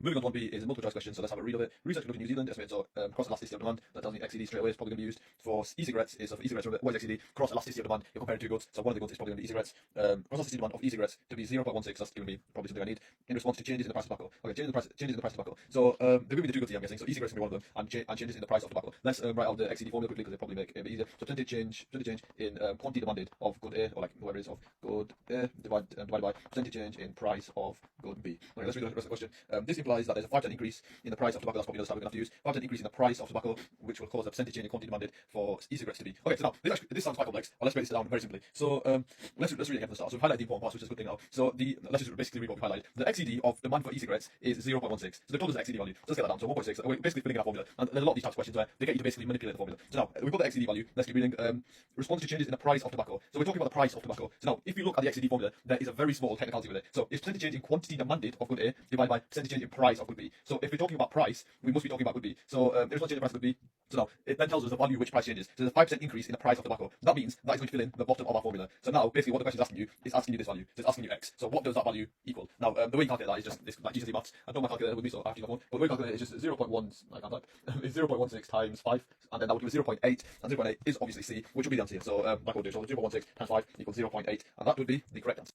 Moving on to 1B is a multiple choice question, so let's have a read of it. Research conducted in New Zealand estimates cross elasticity of demand. That tells me XED straight away is probably going to be used. For e-cigarettes, so for e-cigarettes, what is XED? Cross elasticity of demand. You're comparing two goods, so one of the goods is probably going to be e-cigarettes. Cross elasticity demand of e-cigarettes to be 0.16, that's going to be probably something I need, in response to changes in the price of tobacco. Okay, changes in the price of tobacco. So they're going to be the two goods here, I'm guessing. So e-cigarettes is going to be one of them, and changes in the price of tobacco. Let's write out the XED formula quickly because it'll probably make it a bit easier. So percentage change in quantity demanded of good A, or like whatever it is, of good A divided by percentage change in price of good B. Okay, let's read the rest of the question. This implies that there's a 5% increase in the price of tobacco. That's probably another stat we're going to have to use. 5% increase in the price of tobacco, which will cause a percentage change in quantity demanded for e-cigarettes to be. Okay, so now this sounds quite complex, but let's break this down very simply. So let's read it again from the start. So we've highlighted the important parts, which is a good thing now. So let's just basically read what we've highlighted. The XED of demand for e-cigarettes is 0.16. So they told us the XED value. So let's get that down. So 1.6. We're basically filling in our formula, and there's a lot of these types of questions where they get you to basically manipulate the formula. So now we've got the XED value. Let's keep reading. Response to changes in the price of tobacco. So we're talking about the price of tobacco. So now if you look at the XED formula, there is a very small technicality with it. So it's percentage change in quantity demanded of good A divided by percentage change in price of good B. So if we're talking about price, we must be talking about good B. So the response change in price of good B. So now it then tells us the value which price changes. So there's a 5% increase in the price of tobacco. That means that is going to fill in the bottom of our formula. So now basically what the question is asking you is asking you this value. So it's asking you X. So what does that value equal? Now the way you calculate that is just this, like GCSE maths. I don't have my calculator with me, so I have to use my phone. But the way you calculate it is just 0.1. I can't type. It's 0.16 times 5, and then that would give us 0.8. And 0.8 is obviously C, which would be the answer here. So that would do. So 0.16 times 5 equals 0.8, and that would be the correct answer.